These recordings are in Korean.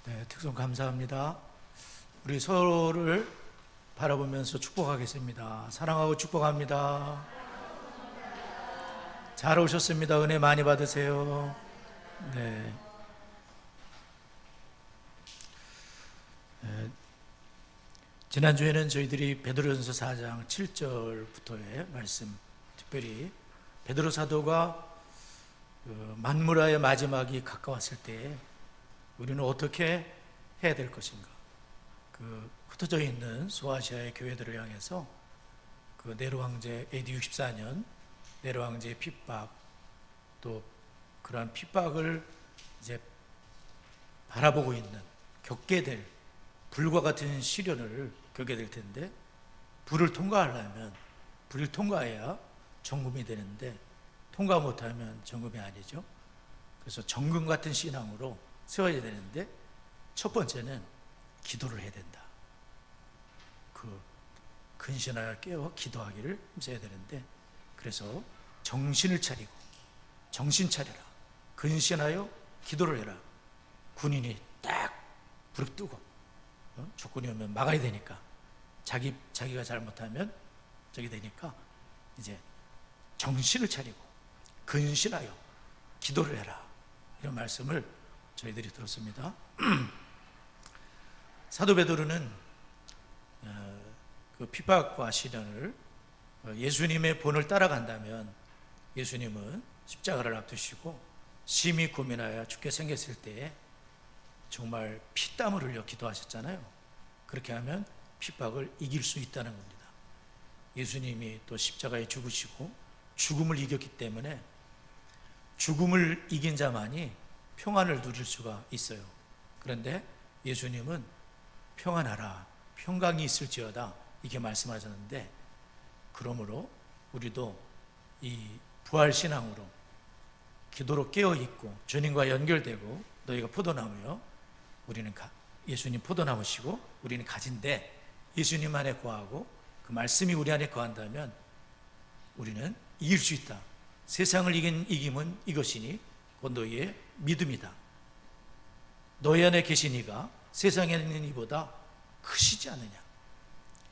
네, 특송 감사합니다. 우리 서로를 바라보면서 축복하겠습니다. 사랑하고 축복합니다. 잘 오셨습니다. 은혜 많이 받으세요. 네. 지난주에는 저희들이 베드로전서 4장 7절부터의 말씀, 특별히 베드로 사도가 만물화의 마지막이 가까웠을 때 우리는 어떻게 해야 될 것인가, 흩어져 있는 소아시아의 교회들을 향해서 네로 황제 AD 64년 네로 황제의 핍박, 또 그러한 핍박을 이제 바라보고 있는, 겪게 될 불과 같은 시련을 겪게 될 텐데, 불을 통과해야 정금이 되는데 통과 못하면 정금이 아니죠. 그래서 정금 같은 신앙으로 세워야 되는데, 첫 번째는 기도를 해야 된다. 근신하여 깨어 기도하기를 힘써야 되는데, 그래서 정신을 차리고, 정신 차려라, 근신하여 기도를 해라. 군인이 딱 부릅뜨고 조건이 오면 막아야 되니까, 자기가 잘못하면 저기 되니까 이제 정신을 차리고 근신하여 기도를 해라, 이런 말씀을 저희들이 들었습니다. 사도 베드로는 그 핍박과 시련을, 예수님의 본을 따라간다면 예수님은 십자가를 앞두시고 심히 고민하여 죽게 생겼을 때에 정말 피땀을 흘려 기도하셨잖아요. 그렇게 하면 핍박을 이길 수 있다는 겁니다. 예수님이 또 십자가에 죽으시고 죽음을 이겼기 때문에 죽음을 이긴 자만이 평안을 누릴 수가 있어요. 그런데 예수님은 평안하라, 평강이 있을지어다, 이렇게 말씀하셨는데, 그러므로 우리도 이 부활신앙으로 기도로 깨어있고 주님과 연결되고, 너희가 포도나무요, 우리는 예수님 포도나무시고 우리는 가지인데, 예수님 안에 거하고 그 말씀이 우리 안에 거한다면 우리는 이길 수 있다. 세상을 이긴 이김은 이것이니 곧 너희의 믿음이다. 너희 안에 계신 이가 세상에 있는 이보다 크시지 않느냐.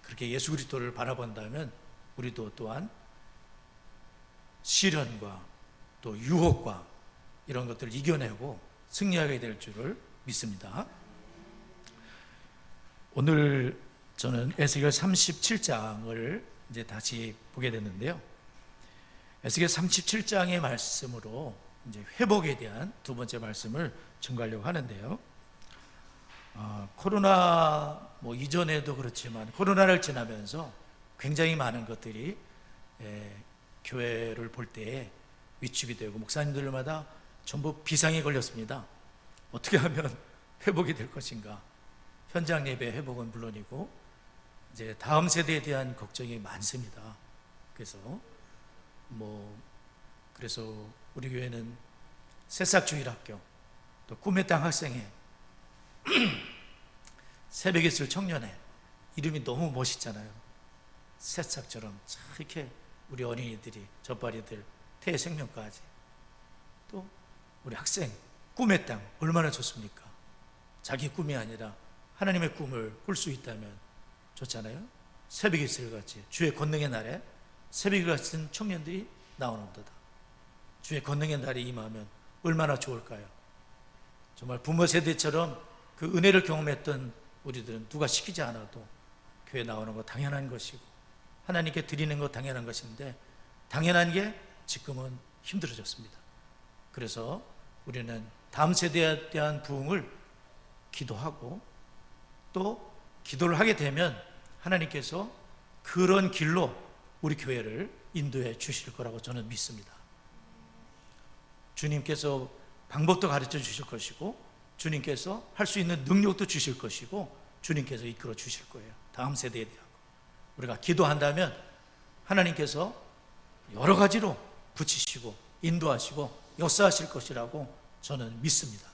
그렇게 예수 그리스도를 바라본다면 우리도 또한 시련과 또 유혹과 이런 것들을 이겨내고 승리하게 될 줄을 믿습니다. 오늘 저는 에스겔 37장을 이제 다시 보게 됐는데요. 에스겔 37장의 말씀으로 이제 회복에 대한 두 번째 말씀을 전가하려고 하는데요. 코로나 이전에도 그렇지만 코로나를 지나면서 굉장히 많은 것들이 교회를 볼 때 위축이 되고, 목사님들마다 전부 비상에 걸렸습니다. 어떻게 하면 회복이 될 것인가. 현장 예배 회복은 물론이고 이제 다음 세대에 대한 걱정이 많습니다. 그래서 우리 교회는 새싹주일학교, 또 꿈의 땅 학생회, 새벽에 있을 청년회, 이름이 너무 멋있잖아요. 새싹처럼 이렇게 우리 어린이들이, 젖발이들, 태생명까지, 또 우리 학생, 꿈의 땅, 얼마나 좋습니까? 자기 꿈이 아니라 하나님의 꿈을 꿀 수 있다면 좋잖아요. 새벽에 있을 같이 주의 권능의 날에 새벽에 같은 청년들이 나오는도다. 주의 권능의 날이 임하면 얼마나 좋을까요? 정말 부모 세대처럼 그 은혜를 경험했던 우리들은 누가 시키지 않아도 교회 나오는 거 당연한 것이고, 하나님께 드리는 거 당연한 것인데, 당연한 게 지금은 힘들어졌습니다. 그래서 우리는 다음 세대에 대한 부흥을 기도하고, 또 기도를 하게 되면 하나님께서 그런 길로 우리 교회를 인도해 주실 거라고 저는 믿습니다. 주님께서 방법도 가르쳐 주실 것이고, 주님께서 할 수 있는 능력도 주실 것이고, 주님께서 이끌어 주실 거예요. 다음 세대에 대하고 우리가 기도한다면 하나님께서 여러 가지로 붙이시고 인도하시고 역사하실 것이라고 저는 믿습니다.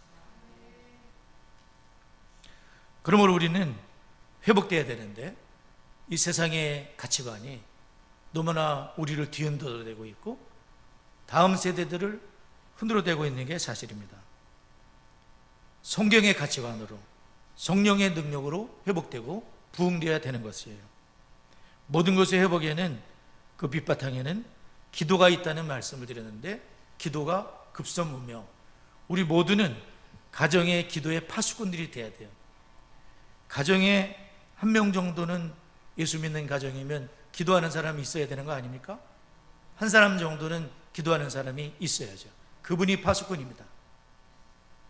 그러므로 우리는 회복되어야 되는데, 이 세상의 가치관이 너무나 우리를 뒤흔들어대고 있고 다음 세대들을 흔들어대고 있는 게 사실입니다. 성경의 가치관으로 성령의 능력으로 회복되고 부흥되어야 되는 것이에요. 모든 것의 회복에는 그 밑바탕에는 기도가 있다는 말씀을 드렸는데, 기도가 급선무며 우리 모두는 가정의 기도의 파수꾼들이 돼야 돼요. 가정에 한 명 정도는 예수 믿는 가정이면 기도하는 사람이 있어야 되는 거 아닙니까? 한 사람 정도는 기도하는 사람이 있어야죠. 그분이 파수꾼입니다.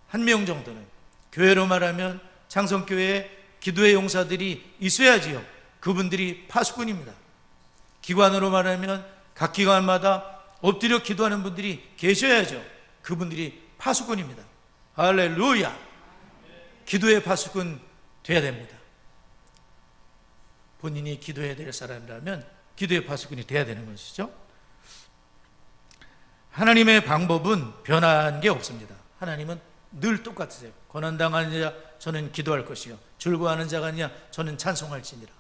한 명 정도는, 교회로 말하면 창성교회에 기도의 용사들이 있어야지요. 그분들이 파수꾼입니다. 기관으로 말하면 각 기관마다 엎드려 기도하는 분들이 계셔야죠. 그분들이 파수꾼입니다. 할렐루야! 기도의 파수꾼 돼야 됩니다. 본인이 기도해야 될 사람이라면 기도의 파수꾼이 돼야 되는 것이죠. 하나님의 방법은 변한 게 없습니다. 하나님은 늘 똑같으세요. 고난당하는 자 저는 기도할 것이요, 즐거워하는 자가 아니냐 저는 찬송할지니라.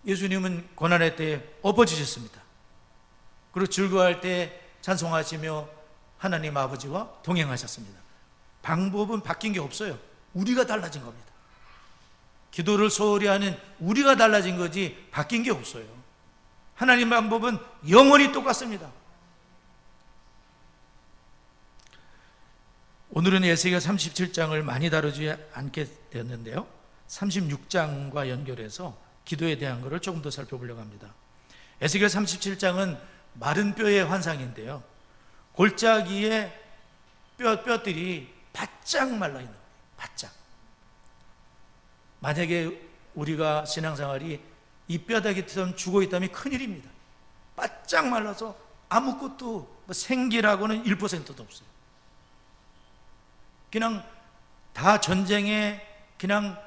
예수님은 고난의 때에 엎어지셨습니다. 그리고 즐거워할 때 찬송하시며 하나님 아버지와 동행하셨습니다. 방법은 바뀐 게 없어요. 우리가 달라진 겁니다. 기도를 소홀히 하는 우리가 달라진 거지 바뀐 게 없어요. 하나님 방법은 영원히 똑같습니다. 오늘은 에스겔 37장을 많이 다루지 않게 되었는데요, 36장과 연결해서 기도에 대한 것을 조금 더 살펴보려고 합니다. 에스겔 37장은 마른 뼈의 환상인데요, 골짜기에 뼈들이 바짝 말라 있는 거예요. 바짝. 만약에 우리가 신앙생활이 이 뼈다귀처럼 죽어 있다면 큰일입니다. 바짝 말라서 아무것도 생기라고는 1%도 없어요. 그냥 다 전쟁에 그냥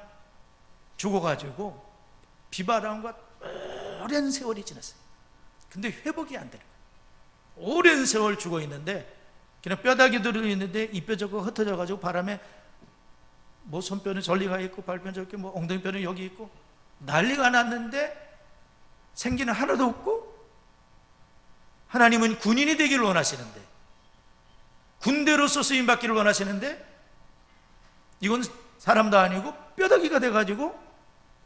죽어가지고 비바람과 오랜 세월이 지났어요. 근데 회복이 안 되는 거예요. 오랜 세월 죽어 있는데 그냥 뼈다귀들이 있는데 이 뼈저가 흩어져가지고 바람에 뭐 손뼈는 저리 가 있고 발뼈는 저렇게 뭐 엉덩이뼈는 여기 있고 난리가 났는데 생기는 하나도 없고, 하나님은 군인이 되기를 원하시는데, 군대로서 쓰임받기를 원하시는데, 이건 사람도 아니고 뼈다귀가 돼가지고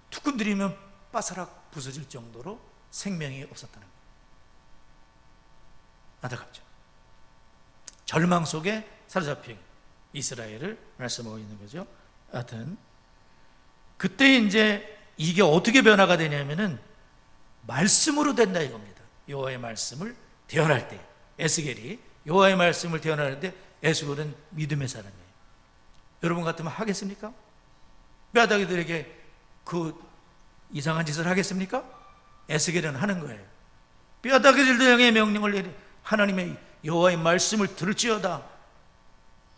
툭 건드리면 바사락 부서질 정도로 생명이 없었다는 거예요. 안타깝죠. 절망 속에 사로잡힌 이스라엘을 말씀하고 있는 거죠. 하여튼 그때 이제 이게 어떻게 변화가 되냐면은 말씀으로 된다 이겁니다. 여호와의 말씀을 대언할 때, 에스겔이 여호와의 말씀을 대언할 때 에스겔은 믿음의 사람이에요. 여러분 같으면 하겠습니까? 뼈다귀들에게 그 이상한 짓을 하겠습니까? 에스겔은 하는 거예요. 뼈다귀들도 향해 명령을 내리 하나님의 여호와의 말씀을 들을지어다.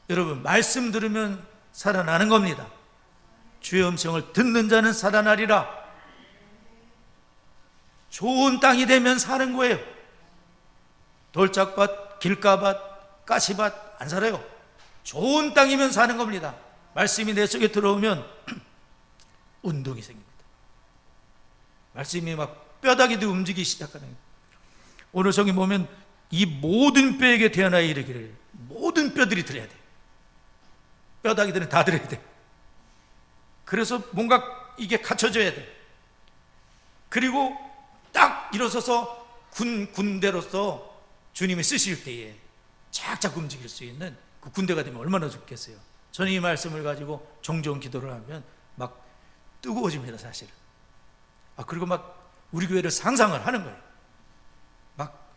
여러분, 말씀 들으면 살아나는 겁니다. 주의 음성을 듣는 자는 살아나리라. 좋은 땅이 되면 사는 거예요. 돌짝밭, 길가밭, 가시밭 안 살아요. 좋은 땅이면 사는 겁니다. 말씀이 내 속에 들어오면 운동이 생깁니다. 말씀이 막 뼈다귀도 움직이기 시작하는 거예요. 오늘 성경 보면 이 모든 뼈에게 태어나야 이르기를, 모든 뼈들이 들어야 돼. 뼈다귀들은 다 들어야 돼. 그래서 뭔가 이게 갖춰져야 돼. 그리고 딱 일어서서 군대로서 주님이 쓰실 때에 착착 움직일 수 있는 그 군대가 되면 얼마나 좋겠어요. 저는 이 말씀을 가지고 종종 기도를 하면 막 뜨거워집니다, 사실은. 그리고 막 우리 교회를 상상을 하는 거예요. 막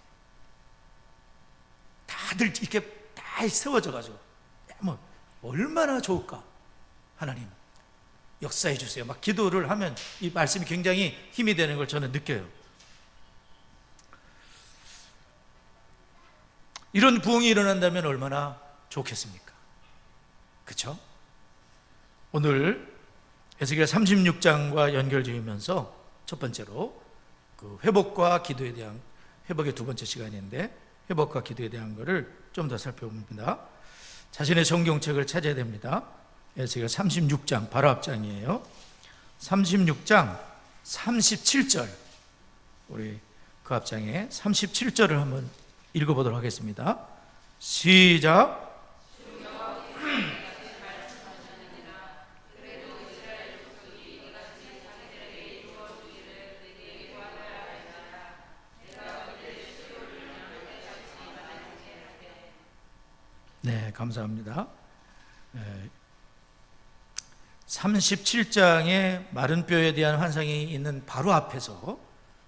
다들 이렇게 다 세워져가지고 뭐 얼마나 좋을까. 하나님 역사해 주세요. 막 기도를 하면 이 말씀이 굉장히 힘이 되는 걸 저는 느껴요. 이런 부흥이 일어난다면 얼마나 좋겠습니까? 그렇죠? 오늘 에스겔 36장과 연결 지으면서 첫 번째로 그 회복과 기도에 대한, 회복의 두 번째 시간인데 회복과 기도에 대한 것을 좀 더 살펴봅니다. 자신의 성경책을 찾아야 됩니다. 에스겔 36장 바로 앞장이에요. 36장 37절, 우리 그 앞장에 37절을 한번 읽어보도록 하겠습니다. 시작. 감사합니다. 37장의 마른 뼈에 대한 환상이 있는 바로 앞에서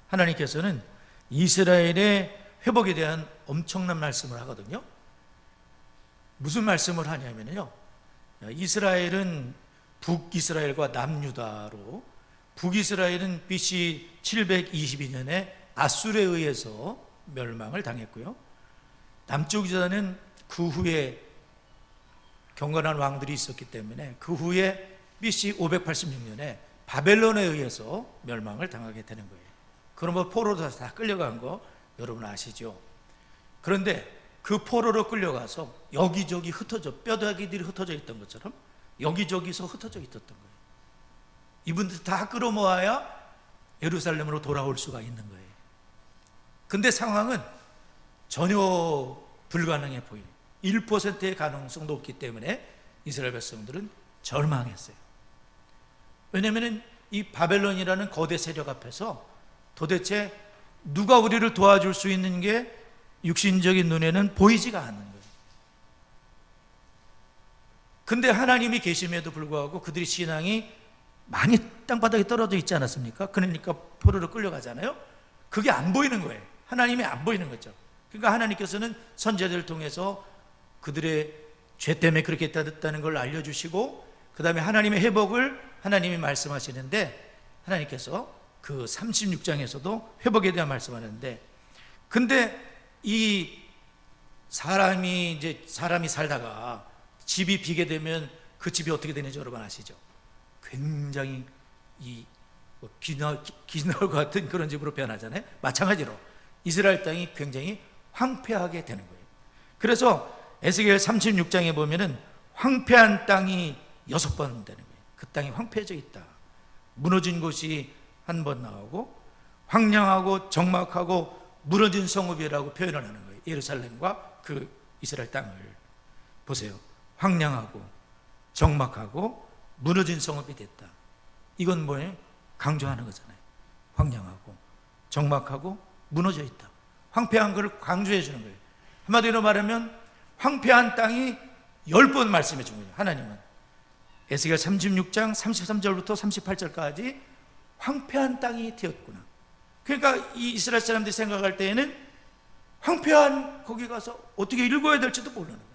하나님께서는 이스라엘의 회복에 대한 엄청난 말씀을 하거든요. 무슨 말씀을 하냐면요, 이스라엘은 북이스라엘과 남유다로, 북이스라엘은 BC 722년에 아수르에 의해서 멸망을 당했고요, 남쪽 유다는 그 후에 경건한 왕들이 있었기 때문에 그 후에 BC 586년에 바벨론에 의해서 멸망을 당하게 되는 거예요. 그러면 포로로 다 끌려간 거 여러분 아시죠? 그런데 그 포로로 끌려가서 여기저기 흩어져, 뼈다귀들이 흩어져 있던 것처럼 여기저기서 흩어져 있었던 거예요. 이분들 다 끌어모아야 예루살렘으로 돌아올 수가 있는 거예요. 근데 상황은 전혀 불가능해 보여요. 1%의 가능성도 없기 때문에 이스라엘 백성들은 절망했어요. 왜냐하면 이 바벨론이라는 거대 세력 앞에서 도대체 누가 우리를 도와줄 수 있는 게 육신적인 눈에는 보이지가 않는 거예요. 근데 하나님이 계심에도 불구하고 그들의 신앙이 많이 땅바닥에 떨어져 있지 않았습니까? 그러니까 포로로 끌려가잖아요. 그게 안 보이는 거예요. 하나님이 안 보이는 거죠. 그러니까 하나님께서는 선지자들을 통해서 그들의 죄 때문에 그렇게 됐다는 걸 알려주시고, 그 다음에 하나님의 회복을 하나님이 말씀하시는데, 하나님께서 그 36장에서도 회복에 대한 말씀하는데, 근데 이 사람이 살다가 집이 비게 되면 그 집이 어떻게 되는지 여러분 아시죠? 굉장히 기나올 같은 그런 집으로 변하잖아요. 마찬가지로 이스라엘 땅이 굉장히 황폐하게 되는 거예요. 그래서 에스겔 36장에 보면은 황폐한 땅이 6번 되는 거예요. 그 땅이 황폐해져 있다. 무너진 곳이 한 번 나오고, 황량하고 적막하고 무너진 성읍이라고 표현을 하는 거예요. 예루살렘과 그 이스라엘 땅을 보세요. 황량하고 적막하고 무너진 성읍이 됐다. 이건 뭐예요? 강조하는 거잖아요. 황량하고 적막하고 무너져 있다. 황폐한 것을 강조해 주는 거예요. 한마디로 말하면 황폐한 땅이 10번 말씀해 준 거예요. 하나님은 에스겔 36장 33절부터 38절까지 황폐한 땅이 되었구나. 그러니까 이 이스라엘 사람들이 생각할 때에는 황폐한 거기 가서 어떻게 읽어야 될지도 모르는 거예요.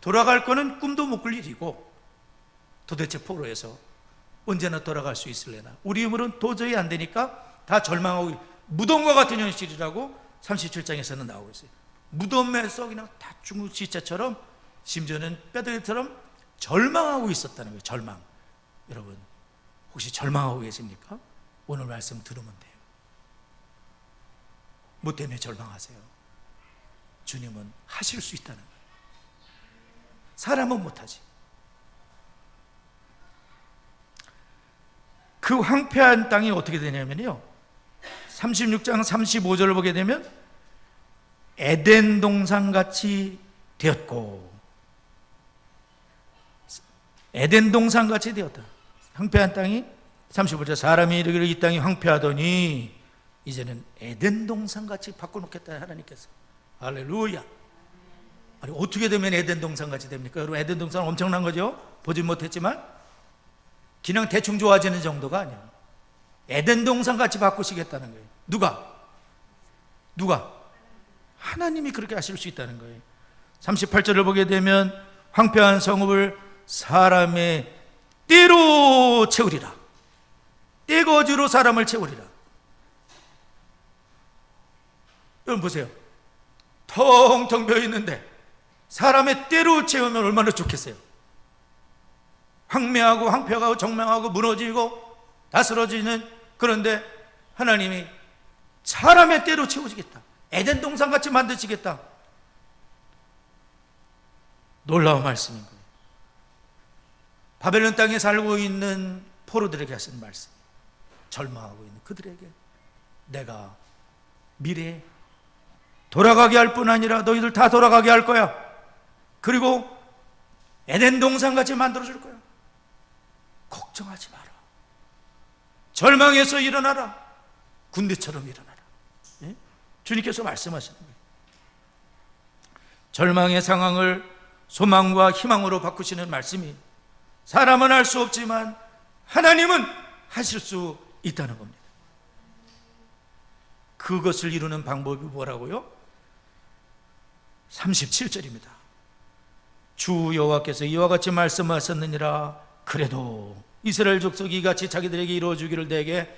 돌아갈 거는 꿈도 못 꿀 일이고, 도대체 포로에서 언제나 돌아갈 수 있을래나, 우리 힘으로는 도저히 안 되니까 다 절망하고, 무덤과 같은 현실이라고 37장에서는 나오고 있어요. 무덤에서 그냥 다 죽은 시체처럼, 심지어는 뼈다귀처럼 절망하고 있었다는 거예요. 절망. 여러분 혹시 절망하고 계십니까? 오늘 말씀 들으면 돼요. 뭐 때문에 절망하세요? 주님은 하실 수 있다는 거예요. 사람은 못하지. 그 황폐한 땅이 어떻게 되냐면요, 36장 35절을 보게 되면 에덴 동산같이 되었고, 에덴 동산같이 되었다. 황폐한 땅이 35절, 사람이 이르기를 이 땅이 황폐하더니 이제는 에덴 동산같이 바꿔놓겠다 하나님께서. 할렐루야. 아니, 어떻게 되면 에덴 동산같이 됩니까? 여러분, 에덴 동산 엄청난 거죠? 보지 못했지만 그냥 대충 좋아지는 정도가 아니에요. 에덴 동산같이 바꾸시겠다는 거예요. 누가? 하나님이 그렇게 하실 수 있다는 거예요. 38절을 보게 되면 황폐한 성읍을 사람의 떼로 채우리라. 떼거지로 사람을 채우리라. 여러분 보세요. 텅텅 비어 있는데 사람의 떼로 채우면 얼마나 좋겠어요. 황폐하고 황폐하고 정망하고 무너지고 다 쓰러지는, 그런데 하나님이 사람의 떼로 채우시겠다. 에덴 동산같이 만드시겠다. 놀라운 말씀인 거예요. 바벨론 땅에 살고 있는 포로들에게 하신 말씀, 절망하고 있는 그들에게 내가 미래에 돌아가게 할 뿐 아니라 너희들 다 돌아가게 할 거야. 그리고 에덴 동산같이 만들어줄 거야. 걱정하지 마라. 절망해서 일어나라. 군대처럼 일어나라. 예? 주님께서 말씀하시는 거예요. 절망의 상황을 소망과 희망으로 바꾸시는 말씀이 사람은 할 수 없지만 하나님은 하실 수 있다는 겁니다. 그것을 이루는 방법이 뭐라고요? 37절입니다. 주 여호와께서 이와 같이 말씀하셨느니라. 그래도 이스라엘 족속이 이같이 자기들에게 이루어주기를 내게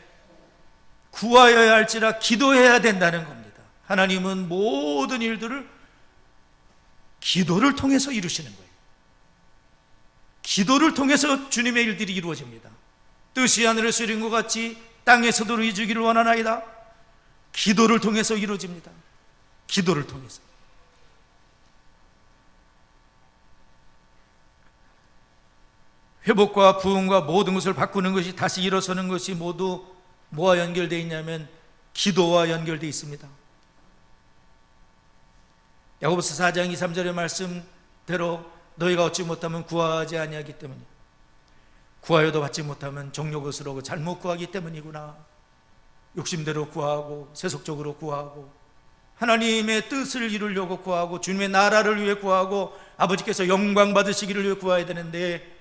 구하여야 할지라 기도해야 된다는 겁니다. 하나님은 모든 일들을 기도를 통해서 이루시는 거예요. 기도를 통해서 주님의 일들이 이루어집니다. 뜻이 하늘에서 이룬 것 같이 땅에서도 이루어지기를 원하나이다. 기도를 통해서 이루어집니다. 기도를 통해서. 회복과 부흥과 모든 것을 바꾸는 것이, 다시 일어서는 것이 모두 뭐와 연결되어 있냐면 기도와 연결되어 있습니다. 야고보서 4장 2, 3절의 말씀대로 너희가 얻지 못하면 구하지 아니하기 때문이야. 구하여도 받지 못하면 정욕것으로 잘못 구하기 때문이구나. 욕심대로 구하고 세속적으로 구하고 하나님의 뜻을 이루려고 구하고 주님의 나라를 위해 구하고 아버지께서 영광 받으시기를 위해 구해야 되는데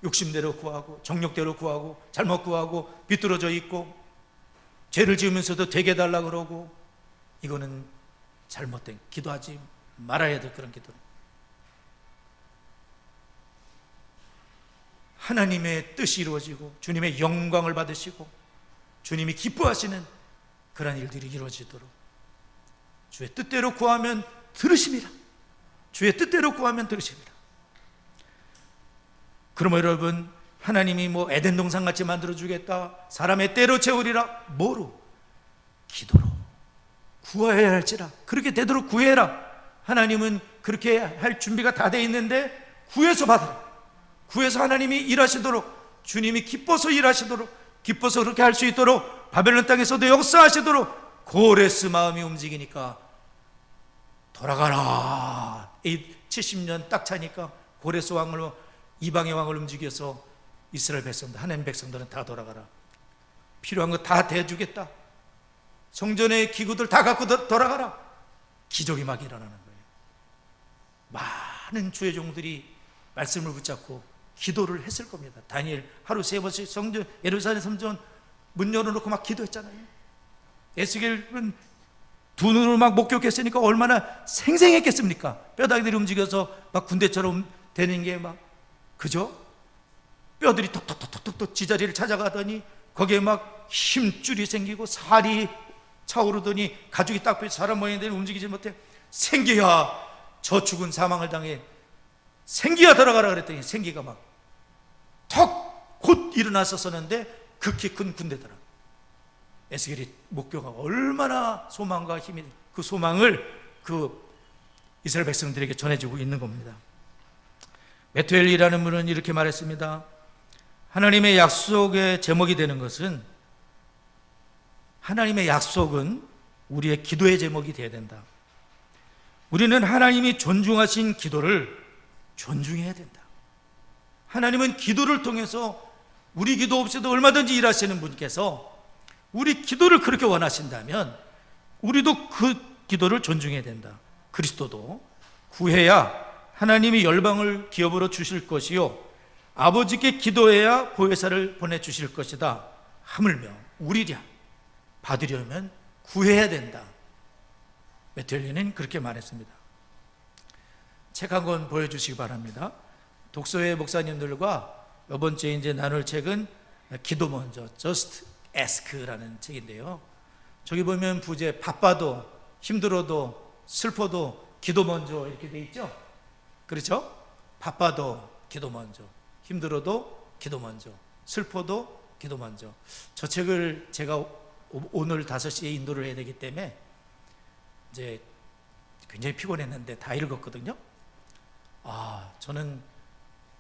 욕심대로 구하고 정욕대로 구하고 잘못 구하고 비뚤어져 있고 죄를 지으면서도 되게 달라 그러고, 이거는 잘못된, 기도하지 말아야 될 그런 기도는. 하나님의 뜻이 이루어지고 주님의 영광을 받으시고 주님이 기뻐하시는 그런 일들이 이루어지도록 주의 뜻대로 구하면 들으십니다. 주의 뜻대로 구하면 들으십니다. 그러면 여러분, 하나님이 뭐 에덴 동산같이 만들어주겠다, 사람의 때로 채우리라, 뭐로? 기도로. 구해야 할지라 그렇게 되도록 구해라. 하나님은 그렇게 할 준비가 다 돼 있는데 구해서 받으라. 구해서 하나님이 일하시도록, 주님이 기뻐서 일하시도록, 기뻐서 그렇게 할 수 있도록, 바벨론 땅에서도 역사하시도록 고레스 마음이 움직이니까 돌아가라. 이 70년 딱 차니까 고레스 왕으로 이방의 왕을 움직여서 이스라엘 백성들, 하나님 백성들은 다 돌아가라. 필요한 거 다 대주겠다. 성전의 기구들 다 갖고 돌아가라. 기적이 막 일어나는 거예요. 많은 주의 종들이 말씀을 붙잡고 기도를 했을 겁니다. 다니엘 하루 3번씩 성전, 예루살렘 성전 문 열어놓고 막 기도했잖아요. 에스겔은 두 눈으로 막 목격했으니까 얼마나 생생했겠습니까? 뼈다귀들이 움직여서 막 군대처럼 되는 게 막, 그죠? 뼈들이 톡톡톡톡톡 지자리를 찾아가더니 거기에 막 힘줄이 생기고 살이 차오르더니 가죽이 딱 펴서 사람 모양인데 움직이지 못해. 생기야, 저 죽은 사망을 당해. 생기야 들어가라 그랬더니 생기가 막 턱 곧 일어났었는데 극히 큰 군대더라. 에스겔이 목격하고 얼마나 소망과 힘이, 그 소망을 그 이스라엘 백성들에게 전해주고 있는 겁니다. 메투엘이라는 분은 이렇게 말했습니다. 하나님의 약속의 제목이 되는 것은, 하나님의 약속은 우리의 기도의 제목이 되어야 된다. 우리는 하나님이 존중하신 기도를 존중해야 된다. 하나님은 기도를 통해서, 우리 기도 없이도 얼마든지 일하시는 분께서 우리 기도를 그렇게 원하신다면 우리도 그 기도를 존중해야 된다. 그리스도도 구해야 하나님이 열방을 기업으로 주실 것이요 아버지께 기도해야 보혜사를 보내주실 것이다. 하물며 우리랴 받으려면 구해야 된다. 메텔리는 그렇게 말했습니다. 책 한 권 보여주시기 바랍니다. 독서회 목사님들과 이번 주에 이제 나눌 책은 기도 먼저, Just Ask라는 책인데요. 저기 보면 부제 바빠도 힘들어도 슬퍼도 기도 먼저 이렇게 돼 있죠. 그렇죠? 바빠도 기도 먼저, 힘들어도 기도 먼저, 슬퍼도 기도 먼저. 저 책을 제가 오늘 5시에 인도를 해야 되기 때문에 이제 굉장히 피곤했는데 다 읽었거든요. 저는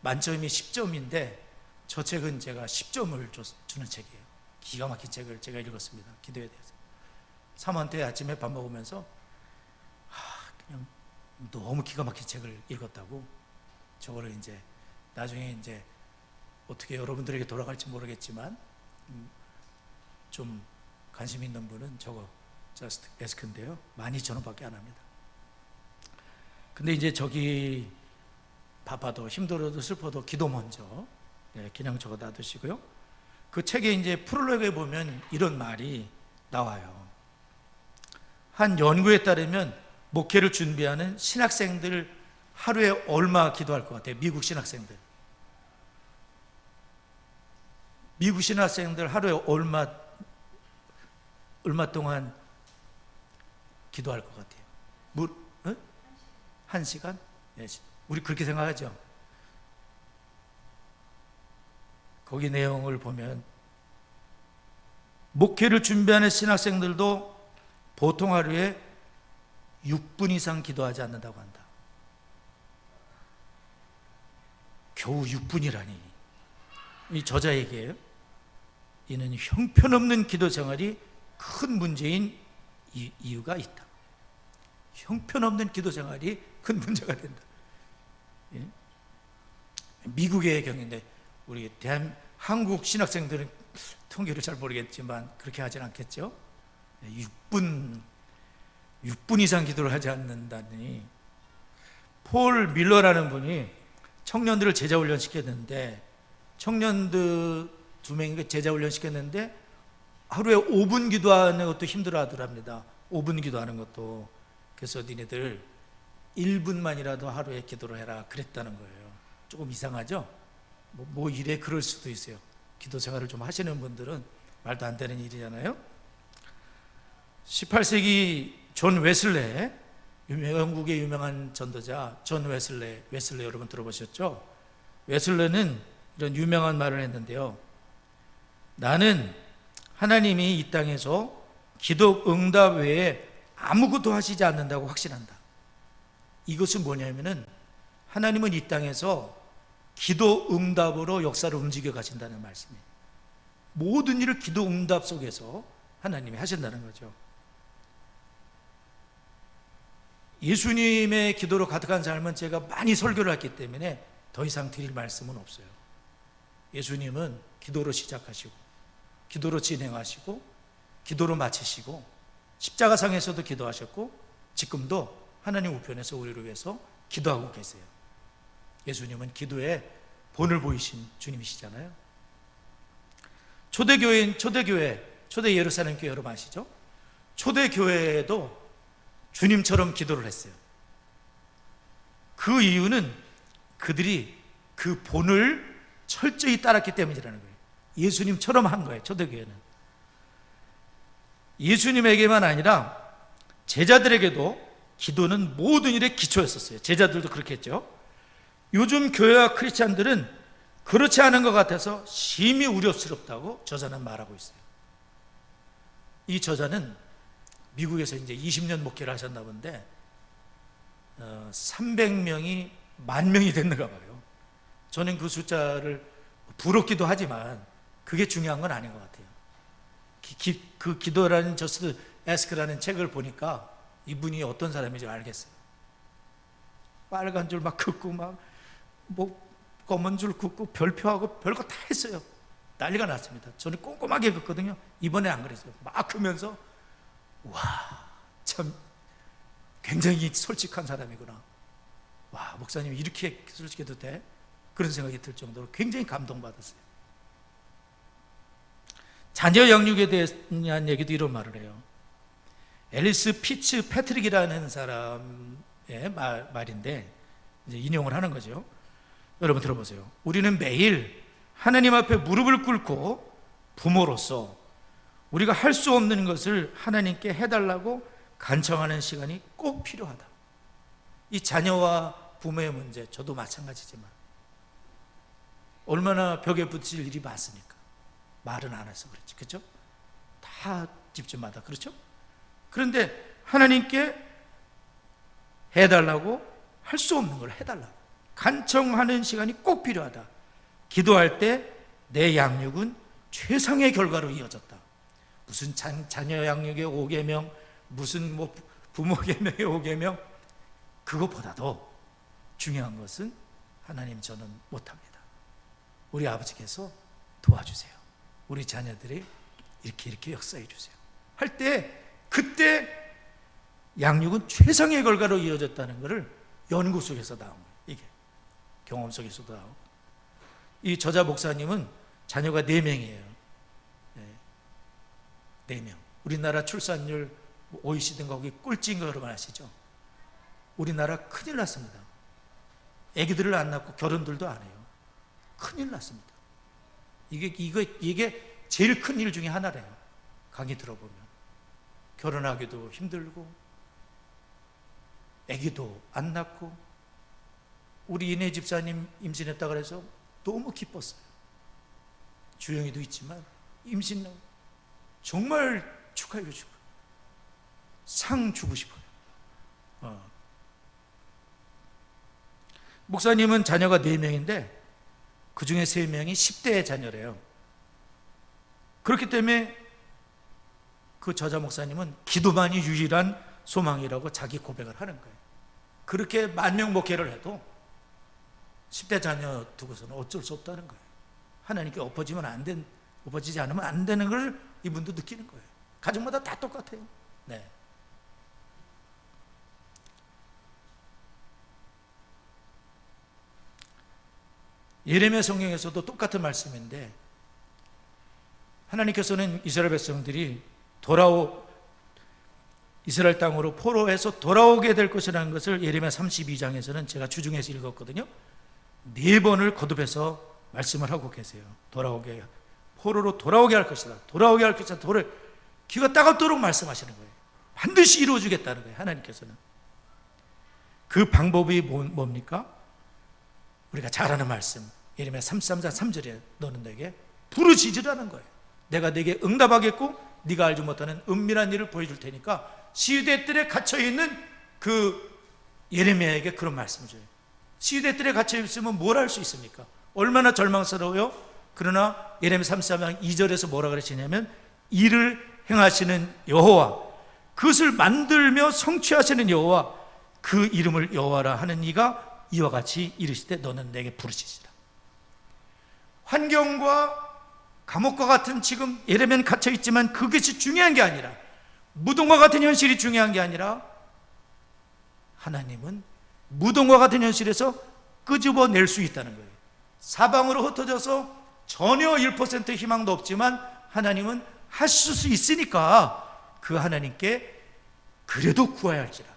만점이 10점인데 저 책은 제가 10점을 주는 책이에요. 기가 막힌 책을 제가 읽었습니다. 기도에 대해서. 사모한테 아침에 밥 먹으면서 그냥 너무 기가 막힌 책을 읽었다고, 저거를 이제 나중에 이제 어떻게 여러분들에게 돌아갈지 모르겠지만 좀 관심 있는 분은 저거 Just Ask인데요. 12,000원밖에 안 합니다. 근데 이제 저기 바빠도 힘들어도 슬퍼도 기도 먼저. 그냥 적어 놔두시고요. 그 책에 이제 프롤로그에 보면 이런 말이 나와요. 한 연구에 따르면 목회를 준비하는 신학생들 하루에 얼마 기도할 것 같아요? 미국 신학생들 하루에 얼마 동안 기도할 것 같아요? 어? 1시간? 네, 우리 그렇게 생각하죠. 거기 내용을 보면 목회를 준비하는 신학생들도 보통 하루에 6분 이상 기도하지 않는다고 한다. 겨우 6분이라니. 이 저자 얘기예요. 이는 형편없는 기도 생활이 큰 문제인 이유가 있다. 형편없는 기도 생활이 큰 문제가 된다. 예? 미국의 경우인데 우리 한국 신학생들은 통계를 잘 모르겠지만 그렇게 하진 않겠죠. 6분 이상 기도를 하지 않는다니. 폴 밀러라는 분이 청년들을 제자훈련 시켰는데, 청년들 2명이 제자훈련 시켰는데 하루에 5분 기도하는 것도 힘들어 하더랍니다. 5분 기도하는 것도. 그래서 니네들 1분만이라도 하루에 기도를 해라 그랬다는 거예요. 조금 이상하죠? 뭐 이래 그럴 수도 있어요. 기도 생활을 좀 하시는 분들은 말도 안 되는 일이잖아요. 18세기 존 웨슬레, 영국의 유명한 전도자 존 웨슬레 여러분 들어보셨죠? 웨슬레는 이런 유명한 말을 했는데요. 나는 하나님이 이 땅에서 기도 응답 외에 아무것도 하시지 않는다고 확신한다. 이것은 뭐냐면은 하나님은 이 땅에서 기도 응답으로 역사를 움직여 가신다는 말씀이에요. 모든 일을 기도 응답 속에서 하나님이 하신다는 거죠. 예수님의 기도로 가득한 삶은 제가 많이 설교를 했기 때문에 더 이상 드릴 말씀은 없어요. 예수님은 기도로 시작하시고 기도로 진행하시고 기도로 마치시고 십자가상에서도 기도하셨고 지금도 하나님 우편에서 우리를 위해서 기도하고 계세요. 예수님은 기도에 본을 보이신 주님이시잖아요. 초대 예루살렘 교회 여러분 아시죠? 초대 교회에도 주님처럼 기도를 했어요. 그 이유는 그들이 그 본을 철저히 따랐기 때문이라는 거예요. 예수님처럼 한 거예요. 초대교회는 예수님에게만 아니라 제자들에게도 기도는 모든 일의 기초였었어요. 제자들도 그렇게 했죠. 요즘 교회와 크리스찬들은 그렇지 않은 것 같아서 심히 우려스럽다고 저자는 말하고 있어요. 이 저자는 미국에서 이제 20년 목회를 하셨나 본데 300명이 10,000명이 됐는가 봐요. 저는 그 숫자를 부럽기도 하지만 그게 중요한 건 아닌 것 같아요. 그 기도라는 저스트 에스크라는 책을 보니까 이분이 어떤 사람인지 알겠어요. 빨간 줄 막 긋고 뭐 검은 줄 긋고 별표하고 별거 다 했어요. 난리가 났습니다. 저는 꼼꼼하게 긋거든요. 이번에 안 그랬어요. 막 긋면서 와, 참 굉장히 솔직한 사람이구나. 와, 목사님이 이렇게 솔직해도 돼? 그런 생각이 들 정도로 굉장히 감동받았어요. 자녀 양육에 대한 얘기도 이런 말을 해요. 앨리스 피츠 패트릭이라는 사람의 말인데 이제 인용을 하는 거죠. 여러분 들어보세요. 우리는 매일 하나님 앞에 무릎을 꿇고 부모로서 우리가 할 수 없는 것을 하나님께 해달라고 간청하는 시간이 꼭 필요하다. 이 자녀와 부모의 문제, 저도 마찬가지지만 얼마나 벽에 부딪힐 일이 많습니까? 말은 안 해서 그렇지, 그렇죠? 다 집집마다 그렇죠? 그런데 하나님께 해달라고, 할 수 없는 걸 해달라고 간청하는 시간이 꼭 필요하다. 기도할 때 내 양육은 최상의 결과로 이어졌다. 무슨 자녀 양육의 5계명, 무슨 뭐 부모 계명의 5계명, 그것보다도 중요한 것은 하나님, 저는 못합니다. 우리 아버지께서 도와주세요. 우리 자녀들이 이렇게 역사해 주세요. 할 때 그때 양육은 최상의 결과로 이어졌다는 것을 연구 속에서 나온 거예요. 이게 경험 속에서도 나오고. 이 저자 목사님은 자녀가 4명이에요. 4명. 우리나라 출산율 OECD인가 거기 꼴찌인 거 여러분 아시죠? 우리나라 큰일 났습니다. 애기들을 안 낳고 결혼들도 안 해요. 큰일 났습니다. 이게 제일 큰 일 중에 하나래요. 강의 들어보면 결혼하기도 힘들고 애기도 안 낳고. 우리 이내 집사님 임신했다 그래서 너무 기뻤어요. 주영이도 있지만 임신 정말 축하해 주고 싶어요. 상 주고 싶어요. 목사님은 자녀가 4명인데 그 중에 3명이 10대 자녀래요. 그렇기 때문에 그 저자 목사님은 기도만이 유일한 소망이라고 자기 고백을 하는 거예요. 그렇게 만명 목회를 해도 10대 자녀 두고서는 어쩔 수 없다는 거예요. 하나님께 엎어지지 않으면 안 되는 걸 이분도 느끼는 거예요. 가정마다 다 똑같아요. 네. 예레미야 성경에서도 똑같은 말씀인데 하나님께서는 이스라엘 백성들이 이스라엘 땅으로 포로에서 돌아오게 될 것이라는 것을 예레미야 32장에서는 제가 주중해서 읽었거든요. 4번을 거듭해서 말씀을 하고 계세요. 포로로 돌아오게 할 것이다. 돌아오게 할 것이다. 귀가 따갑도록 말씀하시는 거예요. 반드시 이루어주겠다는 거예요. 하나님께서는. 그 방법이 뭡니까? 우리가 잘 아는 말씀 예레미야 33장 3절에 너는 내게 부르짖으라는 거예요. 내가 내게 응답하겠고 네가 알지 못하는 은밀한 일을 보여줄 테니까 시대들에 갇혀있는 그 예레미야에게 그런 말씀을 줘요. 시대들에 갇혀있으면 뭘 할 수 있습니까? 얼마나 절망스러워요? 그러나 예레미야 33장 2절에서 뭐라 그러시냐면 이를 행하시는 여호와 그것을 만들며 성취하시는 여호와 그 이름을 여호와라 하는 이가 이와 같이 이르시되 너는 내게 부르짖으라. 환경과 감옥과 같은 지금 예레미야는 갇혀있지만 그것이 중요한 게 아니라 무덤과 같은 현실이 중요한 게 아니라 하나님은 무덤과 같은 현실에서 끄집어낼 수 있다는 거예요. 사방으로 흩어져서 전혀 1% 희망도 없지만 하나님은 하실 수 있으니까 그 하나님께 그래도 구해야 할지라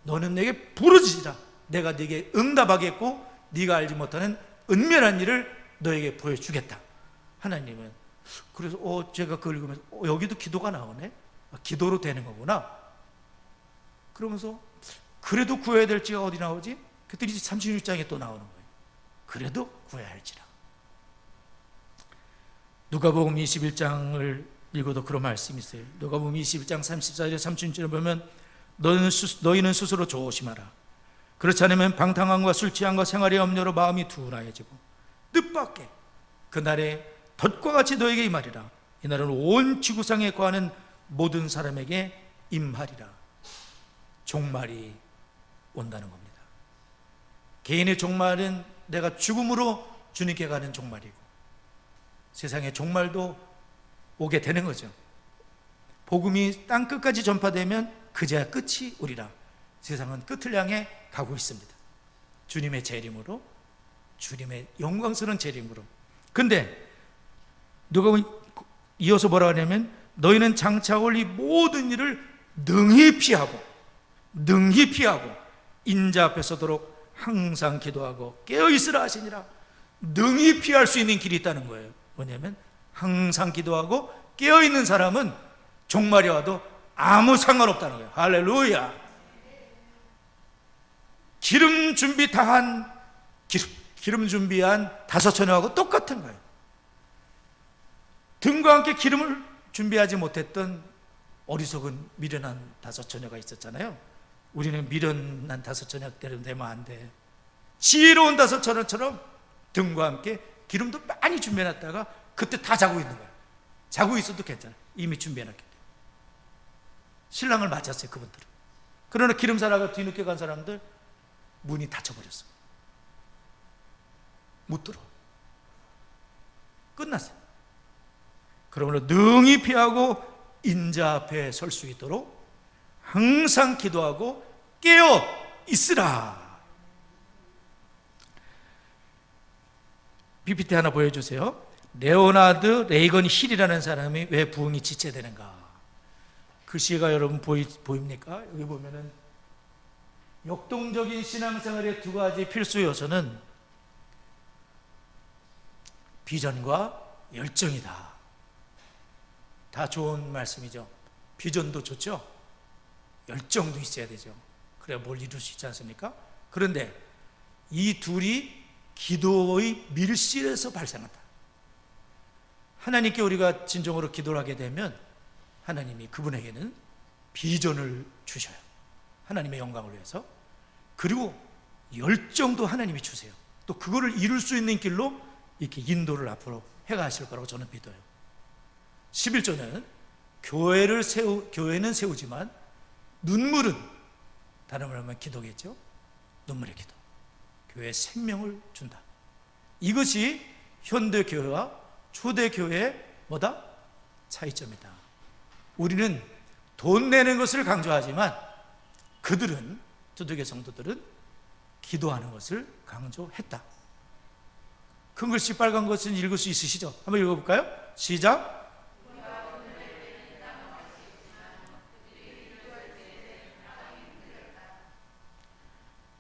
너는 내게 부르짖으라 내가 네게 응답하겠고 네가 알지 못하는 은밀한 일을 너에게 보여주겠다. 하나님은 그래서 제가 그걸 읽으면서 여기도 기도가 나오네. 기도로 되는 거구나. 그러면서 그래도 구해야 될지가 어디 나오지? 그랬더니 36장에 또 나오는 거예요. 그래도 구해야 할지라. 누가복음 21장을 읽어도 그런 말씀이 있어요. 누가복음 21장 34절에 37절에 보면 너희는 스스로 조심하라. 그렇지 않으면 방탕함과 술 취함과 생활의 염려로 마음이 둔하여지고 뜻밖의 그날에 덫과 같이 너에게 임하리라. 이날은 온 지구상에 거하는 모든 사람에게 임하리라. 종말이 온다는 겁니다. 개인의 종말은 내가 죽음으로 주님께 가는 종말이고 세상의 종말도 오게 되는 거죠. 복음이 땅 끝까지 전파되면 그제야 끝이 오리라. 세상은 끝을 향해 가고 있습니다. 주님의 재림으로, 주님의 영광스러운 재림으로. 근데 누가 이어서 뭐라 하냐면 너희는 장차 올 이 모든 일을 능히 피하고 인자 앞에 서도록 항상 기도하고 깨어있으라 하시니라. 능히 피할 수 있는 길이 있다는 거예요. 뭐냐면 항상 기도하고 깨어있는 사람은 종말이 와도 아무 상관없다는 거예요. 할렐루야. 기름 준비한 5처녀하고 똑같은 거예요. 등과 함께 기름을 준비하지 못했던 어리석은 미련한 5처녀가 있었잖아요. 우리는 미련한 5처녀대로 되면 안 돼. 지혜로운 5처녀처럼 등과 함께 기름도 많이 준비해놨다가 그때 다 자고 있는 거예요. 자고 있어도 괜찮아. 이미 준비해놨기 때문에. 신랑을 맞았어요, 그분들은. 그러나 기름 사라가 뒤늦게 간 사람들 문이 닫혀버렸어. 못 들어. 끝났어요. 그러므로 능히 피하고 인자 앞에 설 수 있도록 항상 기도하고 깨어 있으라. PPT 하나 보여주세요. 레오나드 레이건 힐이라는 사람이 왜 부흥이 지체되는가? 글씨가 여러분 보입니까? 여기 보면은 역동적인 신앙생활의 두 가지 필수 요소는 비전과 열정이다. 다 좋은 말씀이죠. 비전도 좋죠. 열정도 있어야 되죠. 그래야 뭘 이룰 수 있지 않습니까? 그런데 이 둘이 기도의 밀실에서 발생한다. 하나님께 우리가 진정으로 기도를 하게 되면 하나님이 그분에게는 비전을 주셔요. 하나님의 영광을 위해서. 그리고 열정도 하나님이 주세요. 또 그거를 이룰 수 있는 길로 이렇게 인도를 앞으로 해가실 거라고 저는 믿어요. 11조는 교회는 세우지만 눈물은, 다른 말로 하면 기도겠죠. 눈물의 기도. 교회의 생명을 준다. 이것이 현대교회와 초대교회의 뭐다? 차이점이다. 우리는 돈 내는 것을 강조하지만 그들은, 초대교회 성도들은 기도하는 것을 강조했다. 큰 글씨 빨간 것은 읽을 수 있으시죠? 한번 읽어볼까요? 시작.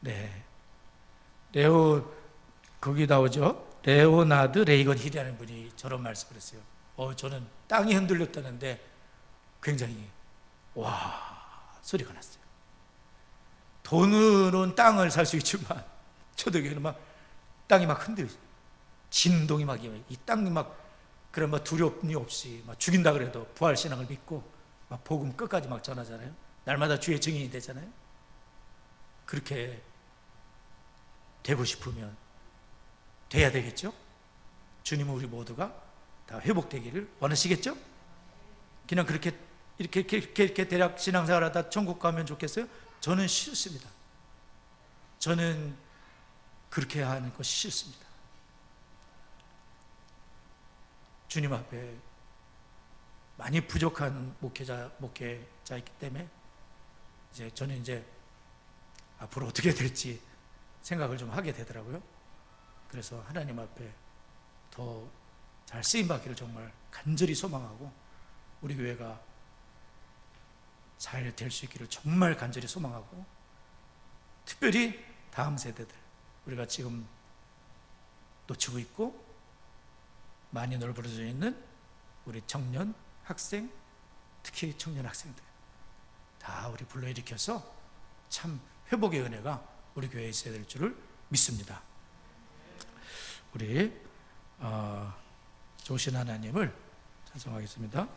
네, 거기 나오죠. 레오나드 레이건 힐이라는 분이 저런 말씀을 했어요. 저는 땅이 흔들렸다는데 굉장히 소리가 났어요. 돈으로는 땅을 살 수 있지만 초대교회는 막 땅이 막 흔들려, 진동이 막, 이 땅이 막, 그래 막 두려움이 없이 막 죽인다 그래도 부활 신앙을 믿고 막 복음 끝까지 막 전하잖아요. 날마다 주의 증인이 되잖아요. 그렇게 되고 싶으면 돼야 되겠죠? 주님은 우리 모두가 다 회복되기를 원하시겠죠? 그냥 이렇게 대략 신앙생활 하다 천국 가면 좋겠어요? 저는 싫습니다. 저는 그렇게 하는 것이 싫습니다. 주님 앞에 많이 부족한 목회자이기 때문에 저는 앞으로 어떻게 될지 생각을 좀 하게 되더라고요. 그래서 하나님 앞에 더 잘 쓰임받기를 정말 간절히 소망하고 우리 교회가 잘 될 수 있기를 정말 간절히 소망하고, 특별히 다음 세대들, 우리가 지금 놓치고 있고 많이 널브러져 있는 우리 청년, 학생, 특히 청년 학생들 다 우리 불러일으켜서 참 회복의 은혜가 우리 교회에 있어야 될 줄을 믿습니다. 우리 좋으신 하나님을 찬송하겠습니다.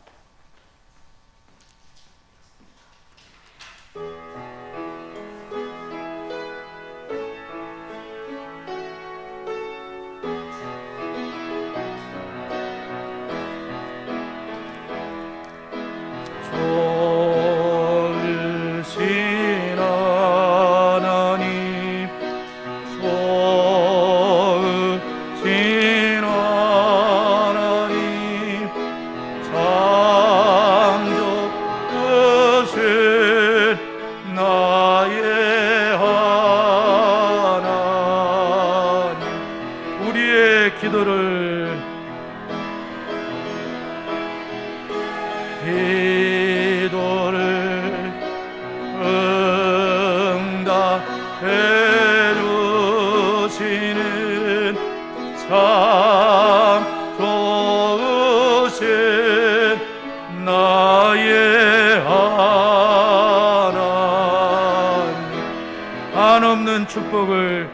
축복을,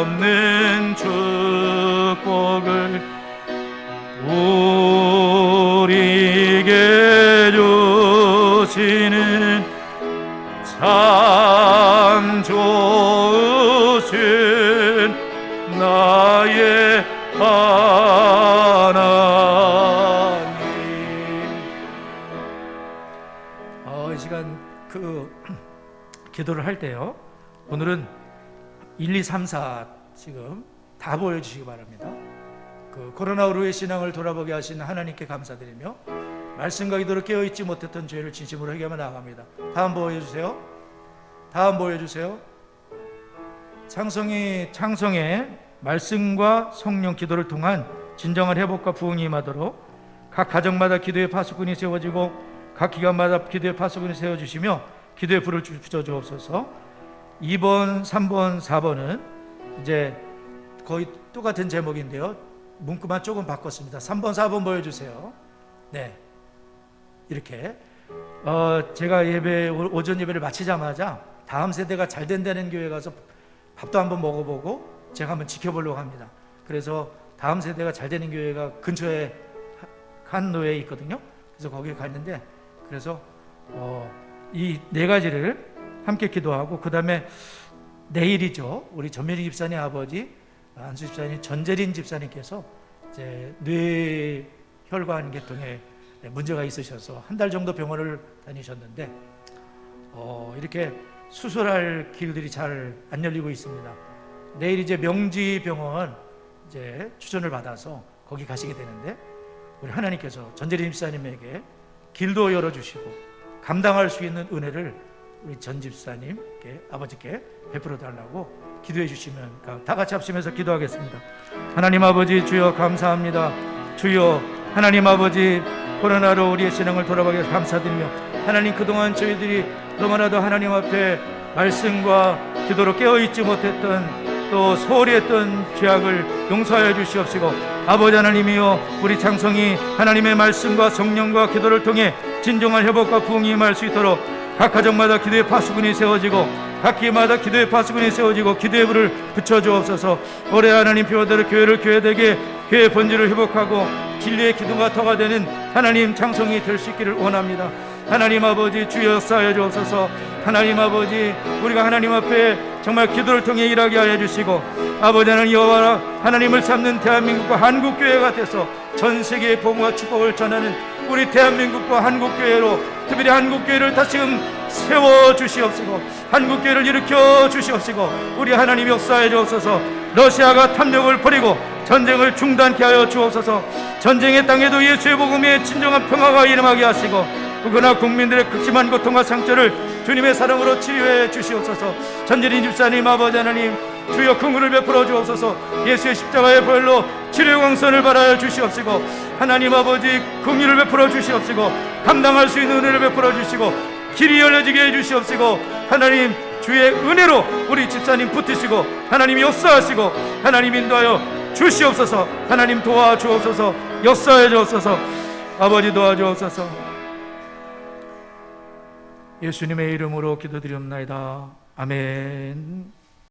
한없는 축복을 우리에게 주시는 참 좋으신 나의 하나님. 이 시간 기도를 할 때요, 오늘은 1, 2, 3, 4 지금 다 보여주시기 바랍니다. 코로나 후의 신앙을 돌아보게 하신 하나님께 감사드리며 말씀과 기도로 깨어있지 못했던 죄를 진심으로 회개하며 나아갑니다. 다음 보여주세요. 다음 보여주세요. 창성의 말씀과 성령 기도를 통한 진정한 회복과 부흥이 임하도록 각 가정마다 기도의 파수꾼이 세워지고 각 기관마다 기도의 파수꾼이 세워주시며 기도의 불을 붙여주옵소서. 2번, 3번, 4번은 이제 거의 똑같은 제목인데요, 문구만 조금 바꿨습니다. 3번, 4번 보여주세요. 네, 이렇게 제가 오전 예배를 마치자마자 다음 세대가 잘 된다는 교회 가서 밥도 한번 먹어보고 제가 한번 지켜보려고 합니다. 그래서 다음 세대가 잘 되는 교회가 근처에 한노에 있거든요. 그래서 거기에 갔는데, 그래서 이 네 가지를 함께 기도하고, 그 다음에 내일이죠, 우리 전민희 집사님 아버지 안수 집사님, 전재린 집사님께서 이제 뇌혈관 계통에 문제가 있으셔서 한 달 정도 병원을 다니셨는데 이렇게 수술할 길들이 잘 안 열리고 있습니다. 내일 이제 명지병원 이제 추천을 받아서 거기 가시게 되는데, 우리 하나님께서 전재림 집사님에게 길도 열어주시고 감당할 수 있는 은혜를 우리 전 집사님께, 아버지께 베풀어 달라고 기도해 주시면 다 같이 합심해서 기도하겠습니다. 하나님 아버지, 주여 감사합니다. 주여 하나님 아버지, 코로나로 우리의 신앙을 돌아가게 감사드리며, 하나님 그동안 저희들이 너무나도 하나님 앞에 말씀과 기도로 깨어있지 못했던, 또 소홀히 했던 죄악을 용서하여 주시옵시고, 아버지 하나님이여, 우리 창성이 하나님의 말씀과 성령과 기도를 통해 진정한 회복과 부흥이 임할 수 있도록 각 가정마다 기도의 파수꾼이 세워지고 각 기회마다 기도의 파수꾼이 세워지고 기도의 불을 붙여주옵소서. 올해 하나님 표어대로 교회를 교회되게, 교회의 본질을 회복하고 진리의 기도가 터가 되는 하나님 창성이 될 수 있기를 원합니다. 하나님 아버지, 주여 쌓여 주옵소서. 하나님 아버지, 우리가 하나님 앞에 정말 기도를 통해 일하게 하여 주시고, 아버지 하나님, 여호와 하나님을 찾는 대한민국과 한국교회가 돼서 전 세계의 복음과 축복을 전하는 우리 대한민국과 한국교회로, 특별히 한국교회를 다시금 세워주시옵시고 한국교회를 일으켜 주시옵시고, 우리 하나님 역사해 주옵소서. 러시아가 탐욕을 버리고 전쟁을 중단케 하여 주옵소서. 전쟁의 땅에도 예수의 복음의 진정한 평화가 일어나게 하시고, 그러나 국민들의 극심한 고통과 상처를 주님의 사랑으로 치유해 주시옵소서. 전재린 집사님 아버지 하나님, 주여 긍휼을 베풀어 주옵소서. 예수의 십자가의 보혈로 치료의 광선을 발하여 주시옵시고, 하나님 아버지 긍휼을 베풀어 주시옵시고, 감당할 수 있는 은혜를 베풀어 주시고, 길이 열려지게 해 주시옵시고, 하나님 주의 은혜로 우리 집사님 붙으시고, 하나님 역사하시고, 하나님 인도하여 주시옵소서. 하나님 도와주옵소서. 역사해 주옵소서. 아버지 도와주옵소서. 예수님의 이름으로 기도드리옵나이다. 아멘.